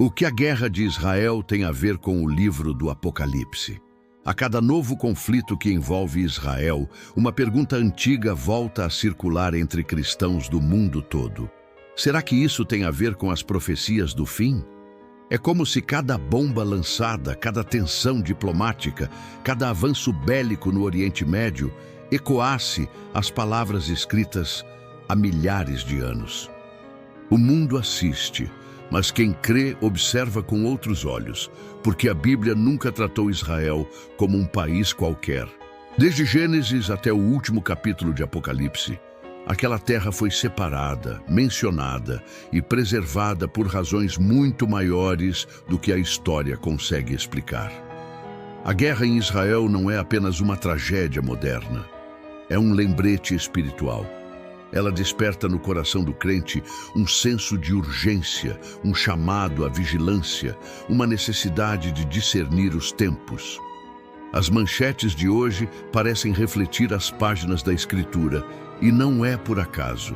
O que a guerra de Israel tem a ver com o livro do Apocalipse? A cada novo conflito que envolve Israel, uma pergunta antiga volta a circular entre cristãos do mundo todo. Será que isso tem a ver com as profecias do fim? É como se cada bomba lançada, cada tensão diplomática, cada avanço bélico no Oriente Médio ecoasse as palavras escritas há milhares de anos. O mundo assiste, mas quem crê observa com outros olhos, porque a Bíblia nunca tratou Israel como um país qualquer. Desde Gênesis até o último capítulo de Apocalipse, aquela terra foi separada, mencionada e preservada por razões muito maiores do que a história consegue explicar. A guerra em Israel não é apenas uma tragédia moderna, é um lembrete espiritual. Ela desperta no coração do crente um senso de urgência, um chamado à vigilância, uma necessidade de discernir os tempos. As manchetes de hoje parecem refletir as páginas da Escritura, e não é por acaso.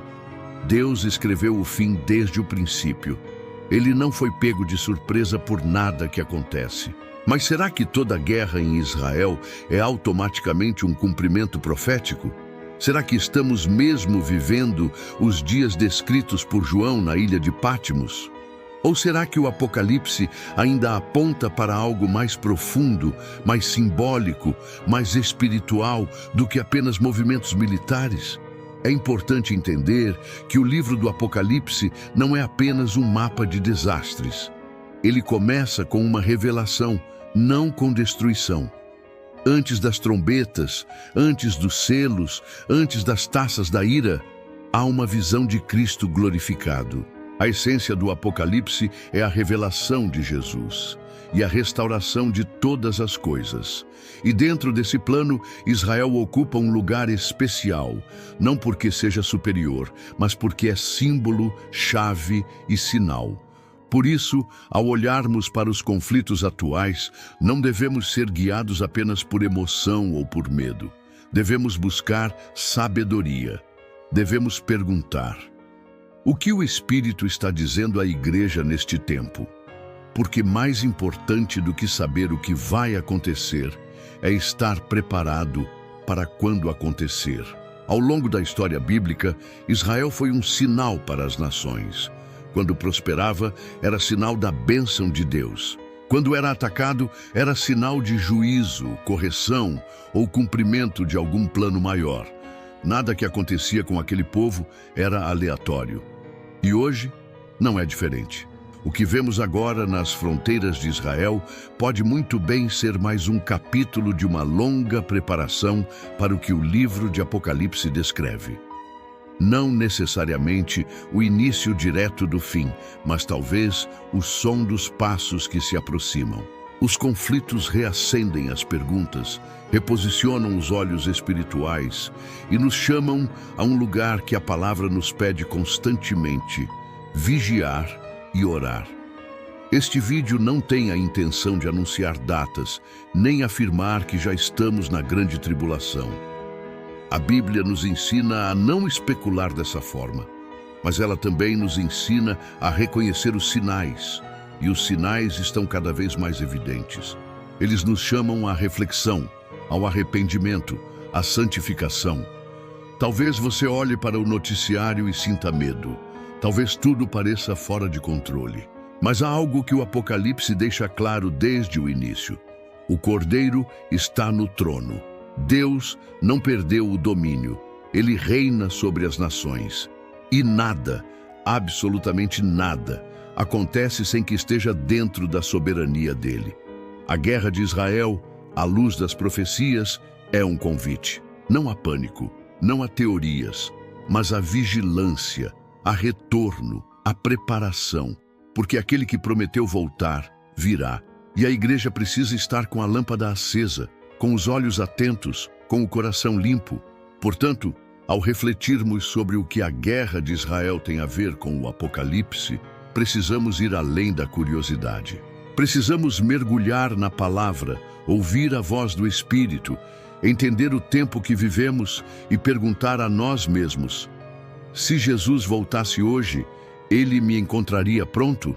Deus escreveu o fim desde o princípio. Ele não foi pego de surpresa por nada que acontece. Mas será que toda guerra em Israel é automaticamente um cumprimento profético? Será que estamos mesmo vivendo os dias descritos por João na ilha de Patmos? Ou será que o Apocalipse ainda aponta para algo mais profundo, mais simbólico, mais espiritual do que apenas movimentos militares? É importante entender que o livro do Apocalipse não é apenas um mapa de desastres. Ele começa com uma revelação, não com destruição. Antes das trombetas, antes dos selos, antes das taças da ira, há uma visão de Cristo glorificado. A essência do Apocalipse é a revelação de Jesus e a restauração de todas as coisas. E dentro desse plano, Israel ocupa um lugar especial, não porque seja superior, mas porque é símbolo, chave e sinal. Por isso, ao olharmos para os conflitos atuais, não devemos ser guiados apenas por emoção ou por medo. Devemos buscar sabedoria. Devemos perguntar: o que o Espírito está dizendo à igreja neste tempo? Porque mais importante do que saber o que vai acontecer é estar preparado para quando acontecer. Ao longo da história bíblica, Israel foi um sinal para as nações. Quando prosperava, era sinal da bênção de Deus. Quando era atacado, era sinal de juízo, correção ou cumprimento de algum plano maior. Nada que acontecia com aquele povo era aleatório. E hoje, não é diferente. O que vemos agora nas fronteiras de Israel pode muito bem ser mais um capítulo de uma longa preparação para o que o livro de Apocalipse descreve. Não necessariamente o início direto do fim, mas talvez o som dos passos que se aproximam. Os conflitos reacendem as perguntas, reposicionam os olhos espirituais e nos chamam a um lugar que a palavra nos pede constantemente: vigiar e orar. Este vídeo não tem a intenção de anunciar datas, nem afirmar que já estamos na grande tribulação. A Bíblia nos ensina a não especular dessa forma, mas ela também nos ensina a reconhecer os sinais, e os sinais estão cada vez mais evidentes. Eles nos chamam à reflexão, ao arrependimento, à santificação. Talvez você olhe para o noticiário e sinta medo. Talvez tudo pareça fora de controle. Mas há algo que o Apocalipse deixa claro desde o início. O Cordeiro está no trono. Deus não perdeu o domínio. Ele reina sobre as nações. E nada, absolutamente nada, acontece sem que esteja dentro da soberania dele. A guerra de Israel, à luz das profecias, é um convite. Não há pânico, não há teorias, mas a vigilância, a retorno, a preparação, porque aquele que prometeu voltar, virá. E a igreja precisa estar com a lâmpada acesa, com os olhos atentos, com o coração limpo. Portanto, ao refletirmos sobre o que a guerra de Israel tem a ver com o Apocalipse, precisamos ir além da curiosidade. Precisamos mergulhar na palavra, ouvir a voz do Espírito, entender o tempo que vivemos e perguntar a nós mesmos: se Jesus voltasse hoje, ele me encontraria pronto?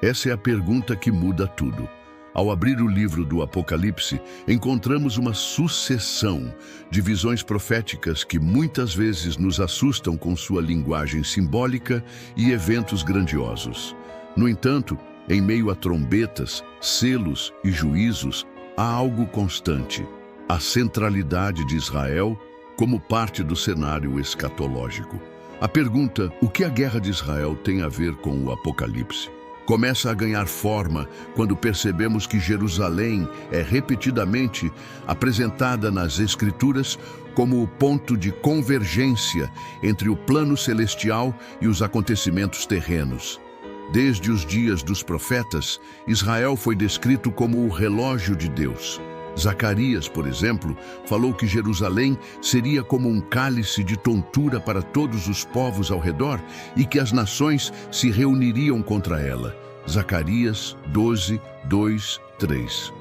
Essa é a pergunta que muda tudo. Ao abrir o livro do Apocalipse, encontramos uma sucessão de visões proféticas que muitas vezes nos assustam com sua linguagem simbólica e eventos grandiosos. No entanto, em meio a trombetas, selos e juízos, há algo constante: a centralidade de Israel como parte do cenário escatológico. A pergunta, o que a guerra de Israel tem a ver com o Apocalipse, começa a ganhar forma quando percebemos que Jerusalém é repetidamente apresentada nas Escrituras como o ponto de convergência entre o plano celestial e os acontecimentos terrenos. Desde os dias dos profetas, Israel foi descrito como o relógio de Deus. Zacarias, por exemplo, falou que Jerusalém seria como um cálice de tontura para todos os povos ao redor e que as nações se reuniriam contra ela. Zacarias 12, 2, 3.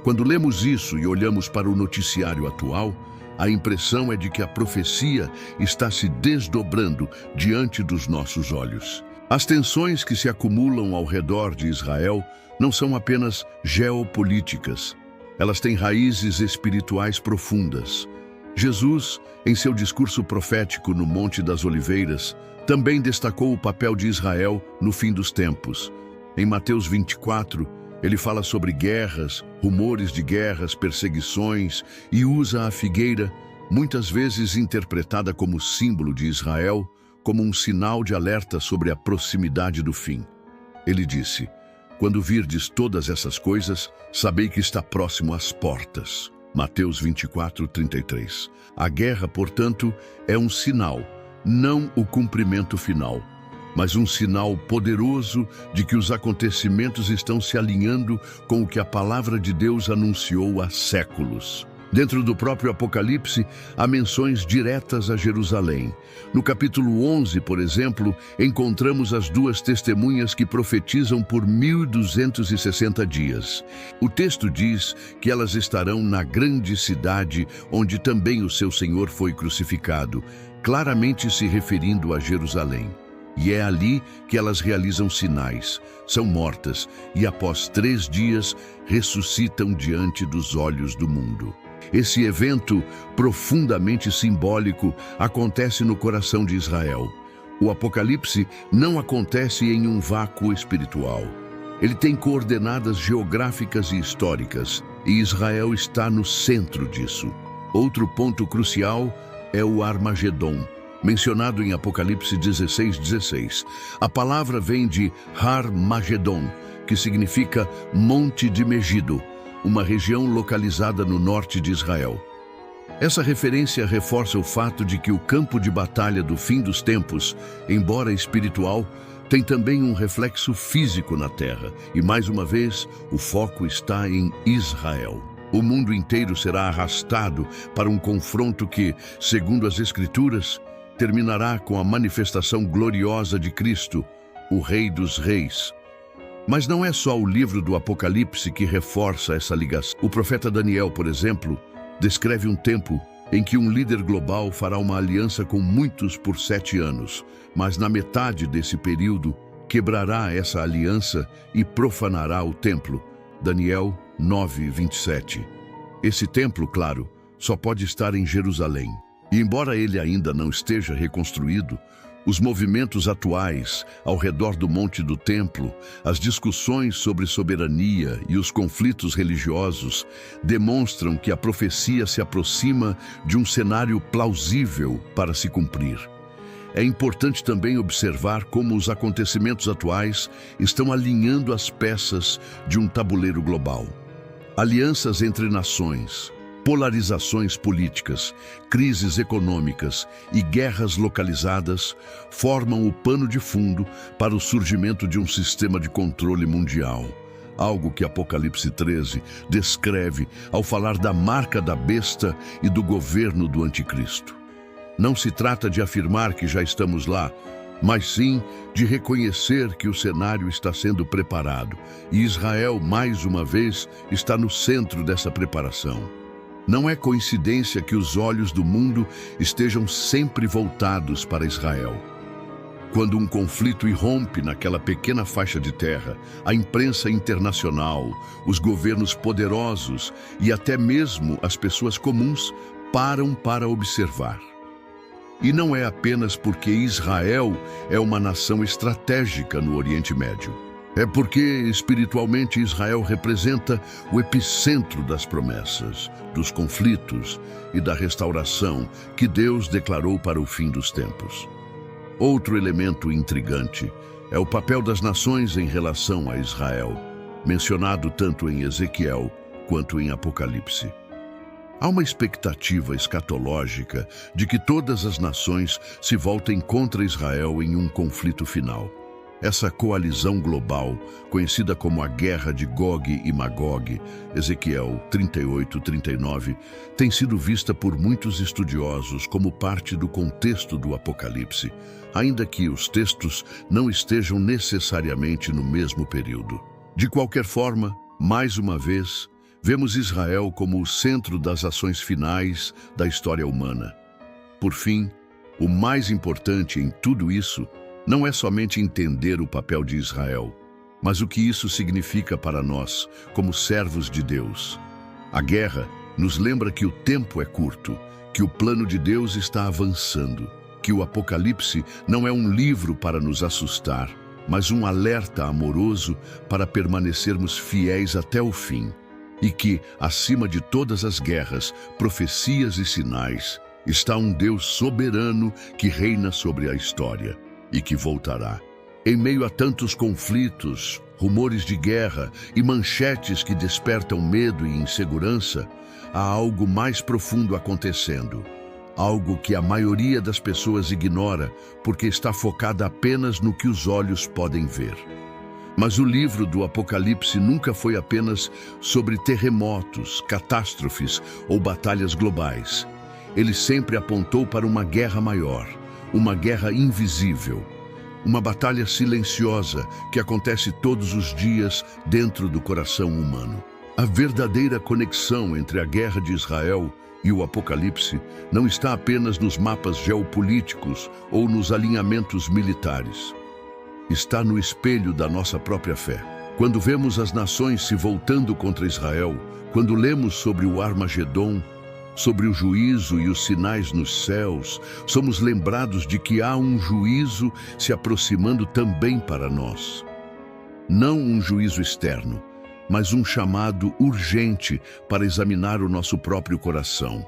Quando lemos isso e olhamos para o noticiário atual, a impressão é de que a profecia está se desdobrando diante dos nossos olhos. As tensões que se acumulam ao redor de Israel não são apenas geopolíticas. Elas têm raízes espirituais profundas. Jesus, em seu discurso profético no Monte das Oliveiras, também destacou o papel de Israel no fim dos tempos. Em Mateus 24, ele fala sobre guerras, rumores de guerras, perseguições e usa a figueira, muitas vezes interpretada como símbolo de Israel, como um sinal de alerta sobre a proximidade do fim. Ele disse: "Quando virdes todas essas coisas, sabei que está próximo às portas." Mateus 24, 33. A guerra, portanto, é um sinal, não o cumprimento final, mas um sinal poderoso de que os acontecimentos estão se alinhando com o que a palavra de Deus anunciou há séculos. Dentro do próprio Apocalipse, há menções diretas a Jerusalém. No capítulo 11, por exemplo, encontramos as duas testemunhas que profetizam por 1260 dias. O texto diz que elas estarão na grande cidade onde também o seu Senhor foi crucificado, claramente se referindo a Jerusalém. E é ali que elas realizam sinais, são mortas e após 3 dias ressuscitam diante dos olhos do mundo. Esse evento profundamente simbólico acontece no coração de Israel. O Apocalipse não acontece em um vácuo espiritual. Ele tem coordenadas geográficas e históricas, e Israel está no centro disso. Outro ponto crucial é o Armagedon, mencionado em Apocalipse 16:16. A palavra vem de Har Magedon, que significa Monte de Megido, uma região localizada no norte de Israel. Essa referência reforça o fato de que o campo de batalha do fim dos tempos, embora espiritual, tem também um reflexo físico na terra, e mais uma vez, o foco está em Israel. O mundo inteiro será arrastado para um confronto que, segundo as Escrituras, terminará com a manifestação gloriosa de Cristo, o Rei dos Reis. Mas não é só o livro do Apocalipse que reforça essa ligação. O profeta Daniel, por exemplo, descreve um tempo em que um líder global fará uma aliança com muitos por 7 anos, mas na metade desse período quebrará essa aliança e profanará o templo. Daniel 9:27. Esse templo, claro, só pode estar em Jerusalém. E embora ele ainda não esteja reconstruído, os movimentos atuais ao redor do Monte do Templo, as discussões sobre soberania e os conflitos religiosos demonstram que a profecia se aproxima de um cenário plausível para se cumprir. É importante também observar como os acontecimentos atuais estão alinhando as peças de um tabuleiro global. Alianças entre nações, polarizações políticas, crises econômicas e guerras localizadas formam o pano de fundo para o surgimento de um sistema de controle mundial. Algo que Apocalipse 13 descreve ao falar da marca da besta e do governo do anticristo. Não se trata de afirmar que já estamos lá, mas sim de reconhecer que o cenário está sendo preparado e Israel, mais uma vez, está no centro dessa preparação. Não é coincidência que os olhos do mundo estejam sempre voltados para Israel. Quando um conflito irrompe naquela pequena faixa de terra, a imprensa internacional, os governos poderosos e até mesmo as pessoas comuns param para observar. E não é apenas porque Israel é uma nação estratégica no Oriente Médio. É porque, espiritualmente, Israel representa o epicentro das promessas, dos conflitos e da restauração que Deus declarou para o fim dos tempos. Outro elemento intrigante é o papel das nações em relação a Israel, mencionado tanto em Ezequiel quanto em Apocalipse. Há uma expectativa escatológica de que todas as nações se voltem contra Israel em um conflito final. Essa coalizão global, conhecida como a Guerra de Gog e Magog, Ezequiel 38-39, tem sido vista por muitos estudiosos como parte do contexto do Apocalipse, ainda que os textos não estejam necessariamente no mesmo período. De qualquer forma, mais uma vez, vemos Israel como o centro das ações finais da história humana. Por fim, o mais importante em tudo isso não é somente entender o papel de Israel, mas o que isso significa para nós, como servos de Deus. A guerra nos lembra que o tempo é curto, que o plano de Deus está avançando, que o Apocalipse não é um livro para nos assustar, mas um alerta amoroso para permanecermos fiéis até o fim. E que, acima de todas as guerras, profecias e sinais, está um Deus soberano que reina sobre a história e que voltará. Em meio a tantos conflitos, rumores de guerra e manchetes que despertam medo e insegurança, há algo mais profundo acontecendo. Algo que a maioria das pessoas ignora porque está focada apenas no que os olhos podem ver. Mas o livro do Apocalipse nunca foi apenas sobre terremotos, catástrofes ou batalhas globais. Ele sempre apontou para uma guerra maior, uma guerra invisível, uma batalha silenciosa que acontece todos os dias dentro do coração humano. A verdadeira conexão entre a guerra de Israel e o Apocalipse não está apenas nos mapas geopolíticos ou nos alinhamentos militares. Está no espelho da nossa própria fé. Quando vemos as nações se voltando contra Israel, quando lemos sobre o Armagedon, sobre o juízo e os sinais nos céus, somos lembrados de que há um juízo se aproximando também para nós. Não um juízo externo, mas um chamado urgente para examinar o nosso próprio coração.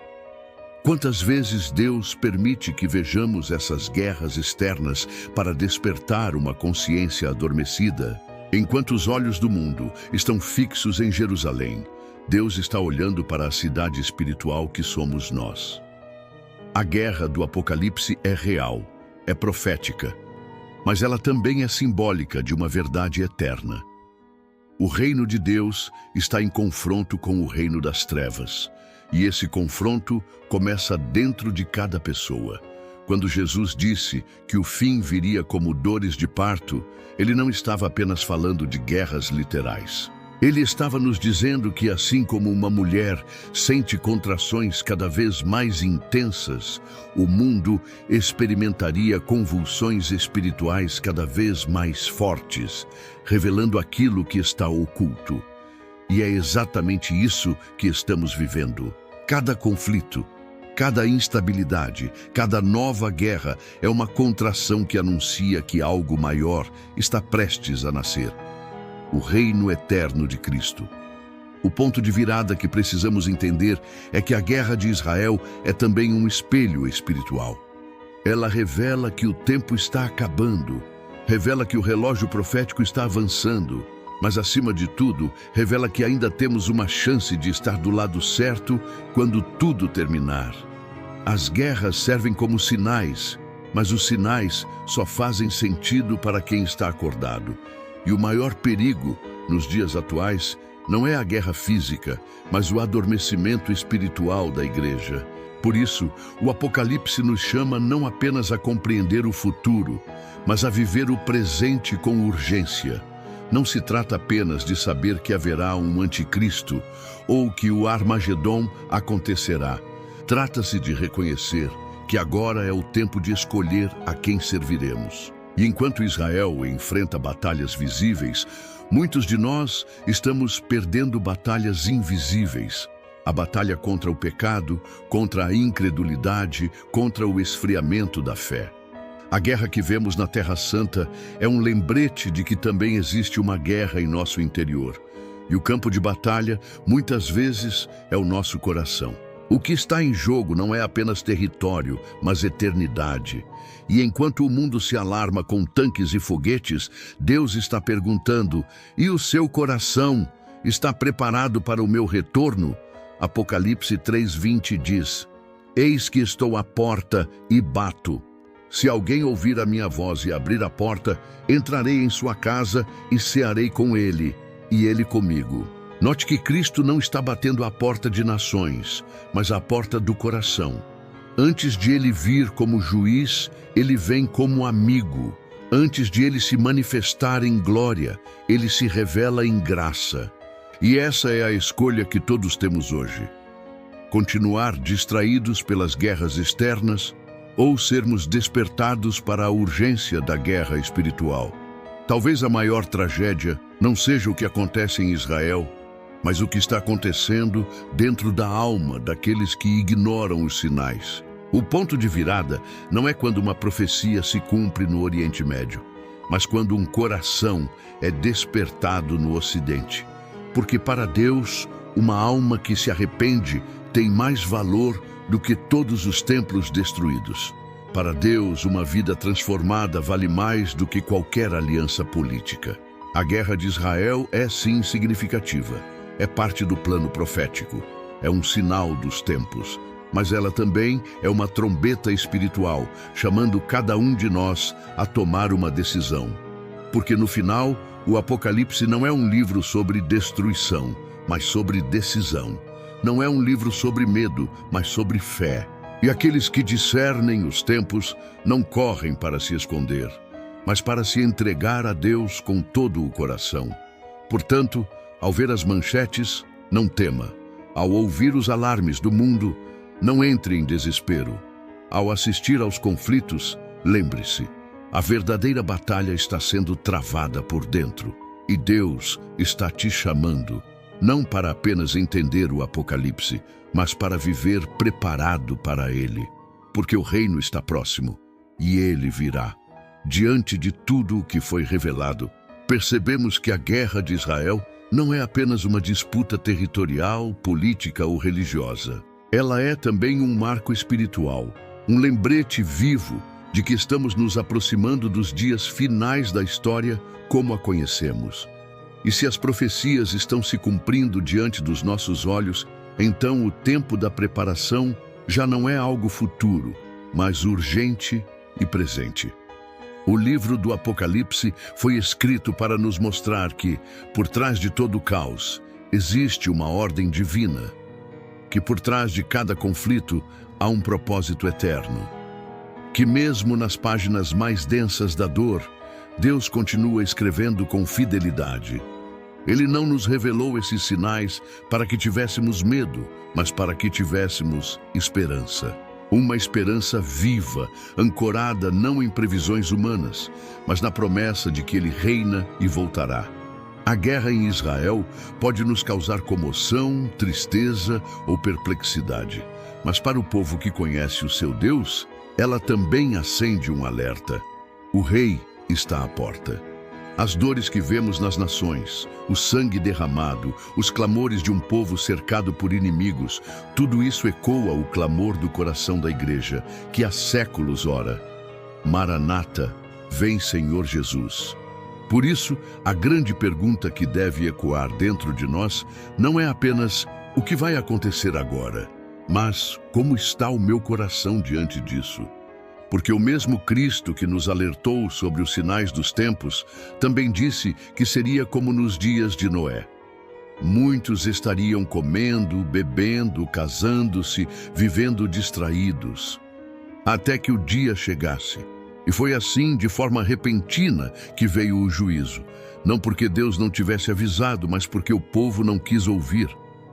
Quantas vezes Deus permite que vejamos essas guerras externas para despertar uma consciência adormecida? Enquanto os olhos do mundo estão fixos em Jerusalém, Deus está olhando para a cidade espiritual que somos nós. A guerra do Apocalipse é real, é profética, mas ela também é simbólica de uma verdade eterna. O reino de Deus está em confronto com o reino das trevas, e esse confronto começa dentro de cada pessoa. Quando Jesus disse que o fim viria como dores de parto, ele não estava apenas falando de guerras literais. Ele estava nos dizendo que, assim como uma mulher sente contrações cada vez mais intensas, o mundo experimentaria convulsões espirituais cada vez mais fortes, revelando aquilo que está oculto. E é exatamente isso que estamos vivendo. Cada conflito, cada instabilidade, cada nova guerra é uma contração que anuncia que algo maior está prestes a nascer. O reino eterno de Cristo. O ponto de virada que precisamos entender é que a guerra de Israel é também um espelho espiritual. Ela revela que o tempo está acabando, revela que o relógio profético está avançando, mas acima de tudo, revela que ainda temos uma chance de estar do lado certo quando tudo terminar. As guerras servem como sinais, mas os sinais só fazem sentido para quem está acordado. E o maior perigo, nos dias atuais, não é a guerra física, mas o adormecimento espiritual da igreja. Por isso, o Apocalipse nos chama não apenas a compreender o futuro, mas a viver o presente com urgência. Não se trata apenas de saber que haverá um anticristo ou que o Armagedon acontecerá. Trata-se de reconhecer que agora é o tempo de escolher a quem serviremos. E enquanto Israel enfrenta batalhas visíveis, muitos de nós estamos perdendo batalhas invisíveis. A batalha contra o pecado, contra a incredulidade, contra o esfriamento da fé. A guerra que vemos na Terra Santa é um lembrete de que também existe uma guerra em nosso interior. E o campo de batalha, muitas vezes, é o nosso coração. O que está em jogo não é apenas território, mas eternidade. E enquanto o mundo se alarma com tanques e foguetes, Deus está perguntando: e o seu coração está preparado para o meu retorno? Apocalipse 3:20 diz: eis que estou à porta e bato. Se alguém ouvir a minha voz e abrir a porta, entrarei em sua casa e cearei com ele, e ele comigo. Note que Cristo não está batendo à porta de nações, mas à porta do coração. Antes de ele vir como juiz, ele vem como amigo. Antes de ele se manifestar em glória, ele se revela em graça. E essa é a escolha que todos temos hoje. Continuar distraídos pelas guerras externas ou sermos despertados para a urgência da guerra espiritual. Talvez a maior tragédia não seja o que acontece em Israel, mas o que está acontecendo dentro da alma daqueles que ignoram os sinais. O ponto de virada não é quando uma profecia se cumpre no Oriente Médio, mas quando um coração é despertado no Ocidente. Porque para Deus, uma alma que se arrepende tem mais valor do que todos os templos destruídos. Para Deus, uma vida transformada vale mais do que qualquer aliança política. A guerra de Israel é sim significativa. É parte do plano profético. É um sinal dos tempos. Mas ela também é uma trombeta espiritual, chamando cada um de nós a tomar uma decisão. Porque no final, o Apocalipse não é um livro sobre destruição, mas sobre decisão. Não é um livro sobre medo, mas sobre fé. E aqueles que discernem os tempos não correm para se esconder, mas para se entregar a Deus com todo o coração. Portanto, ao ver as manchetes, não tema. Ao ouvir os alarmes do mundo, não entre em desespero. Ao assistir aos conflitos, lembre-se, a verdadeira batalha está sendo travada por dentro. E Deus está te chamando, não para apenas entender o Apocalipse, mas para viver preparado para ele. Porque o reino está próximo, e ele virá. Diante de tudo o que foi revelado, percebemos que a guerra de Israel não é apenas uma disputa territorial, política ou religiosa. Ela é também um marco espiritual, um lembrete vivo de que estamos nos aproximando dos dias finais da história como a conhecemos. E se as profecias estão se cumprindo diante dos nossos olhos, então o tempo da preparação já não é algo futuro, mas urgente e presente. O livro do Apocalipse foi escrito para nos mostrar que, por trás de todo o caos, existe uma ordem divina, que por trás de cada conflito há um propósito eterno, que mesmo nas páginas mais densas da dor, Deus continua escrevendo com fidelidade. Ele não nos revelou esses sinais para que tivéssemos medo, mas para que tivéssemos esperança. Uma esperança viva, ancorada não em previsões humanas, mas na promessa de que Ele reina e voltará. A guerra em Israel pode nos causar comoção, tristeza ou perplexidade, mas para o povo que conhece o seu Deus, ela também acende um alerta. O Rei está à porta. As dores que vemos nas nações, o sangue derramado, os clamores de um povo cercado por inimigos, tudo isso ecoa o clamor do coração da igreja, que há séculos ora: Maranata, vem Senhor Jesus. Por isso, a grande pergunta que deve ecoar dentro de nós não é apenas o que vai acontecer agora, mas como está o meu coração diante disso? Porque o mesmo Cristo que nos alertou sobre os sinais dos tempos, também disse que seria como nos dias de Noé. Muitos estariam comendo, bebendo, casando-se, vivendo distraídos, até que o dia chegasse. E foi assim, de forma repentina, que veio o juízo. Não porque Deus não tivesse avisado, mas porque o povo não quis ouvir.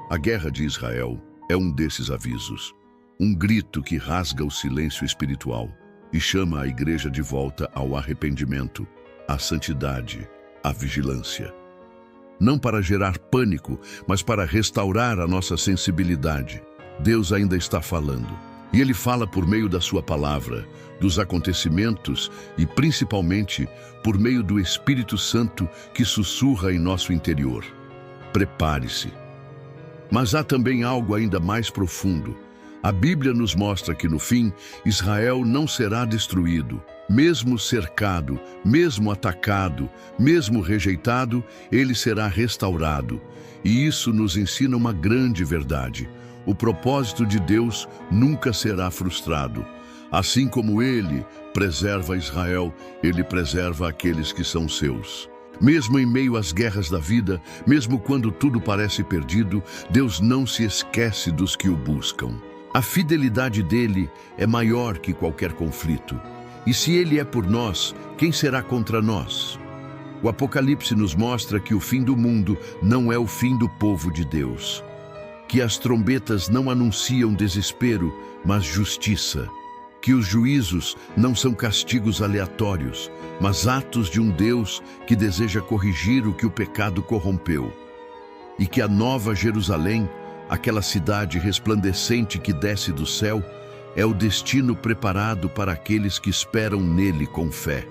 A guerra de Israel é um desses avisos. Um grito que rasga o silêncio espiritual. e chama a igreja de volta ao arrependimento, à santidade, à vigilância. Não para gerar pânico, mas para restaurar a nossa sensibilidade. Deus ainda está falando. E Ele fala por meio da sua palavra, dos acontecimentos e, principalmente, por meio do Espírito Santo que sussurra em nosso interior. Prepare-se. Mas há também algo ainda mais profundo. A Bíblia nos mostra que, no fim, Israel não será destruído. Mesmo cercado, mesmo atacado, mesmo rejeitado, ele será restaurado. E isso nos ensina uma grande verdade. O propósito de Deus nunca será frustrado. Assim como Ele preserva Israel, Ele preserva aqueles que são seus. Mesmo em meio às guerras da vida, mesmo quando tudo parece perdido, Deus não se esquece dos que o buscam. A fidelidade dele é maior que qualquer conflito. E se ele é por nós, quem será contra nós? O Apocalipse nos mostra que o fim do mundo não é o fim do povo de Deus. Que as trombetas não anunciam desespero, mas justiça. Que os juízos não são castigos aleatórios, mas atos de um Deus que deseja corrigir o que o pecado corrompeu. E que a Nova Jerusalém, aquela cidade resplandecente que desce do céu, é o destino preparado para aqueles que esperam nele com fé.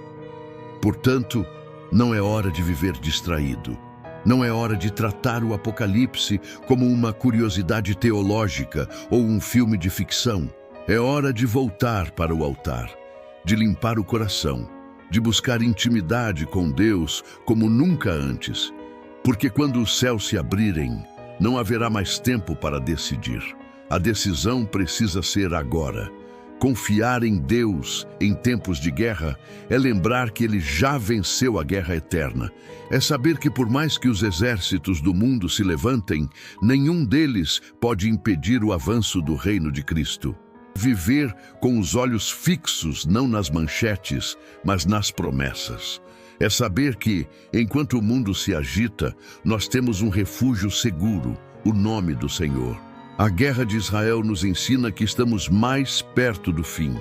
Portanto, não é hora de viver distraído. Não é hora de tratar o Apocalipse como uma curiosidade teológica ou um filme de ficção. É hora de voltar para o altar, de limpar o coração, de buscar intimidade com Deus como nunca antes. Porque quando os céus se abrirem, não haverá mais tempo para decidir. A decisão precisa ser agora. Confiar em Deus em tempos de guerra é lembrar que Ele já venceu a guerra eterna. É saber que por mais que os exércitos do mundo se levantem, nenhum deles pode impedir o avanço do reino de Cristo. Viver com os olhos fixos não nas manchetes, mas nas promessas. É saber que, enquanto o mundo se agita, nós temos um refúgio seguro, o nome do Senhor. A guerra de Israel nos ensina que estamos mais perto do fim,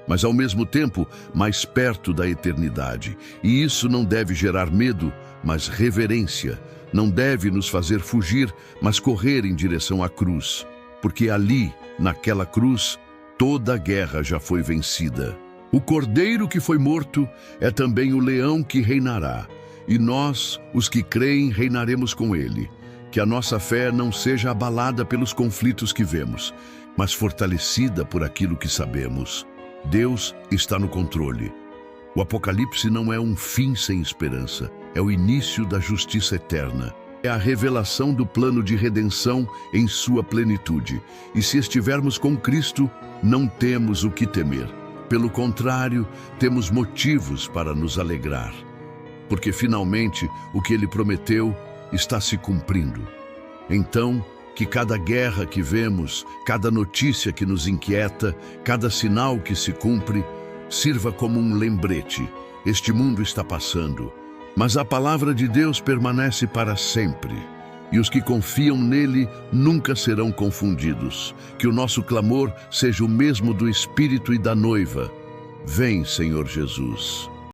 mas ao mesmo tempo mais perto da eternidade. E isso não deve gerar medo, mas reverência. Não deve nos fazer fugir, mas correr em direção à cruz. Porque ali, naquela cruz, toda a guerra já foi vencida. O cordeiro que foi morto é também o leão que reinará. E nós, os que creem, reinaremos com ele. Que a nossa fé não seja abalada pelos conflitos que vemos, mas fortalecida por aquilo que sabemos. Deus está no controle. O Apocalipse não é um fim sem esperança, é o início da justiça eterna. É a revelação do plano de redenção em sua plenitude. E se estivermos com Cristo, não temos o que temer. Pelo contrário, temos motivos para nos alegrar. Porque finalmente o que Ele prometeu está se cumprindo. Então, que cada guerra que vemos, cada notícia que nos inquieta, cada sinal que se cumpre, sirva como um lembrete. Este mundo está passando, mas a palavra de Deus permanece para sempre. E os que confiam nele nunca serão confundidos. Que o nosso clamor seja o mesmo do Espírito e da noiva. Vem, Senhor Jesus.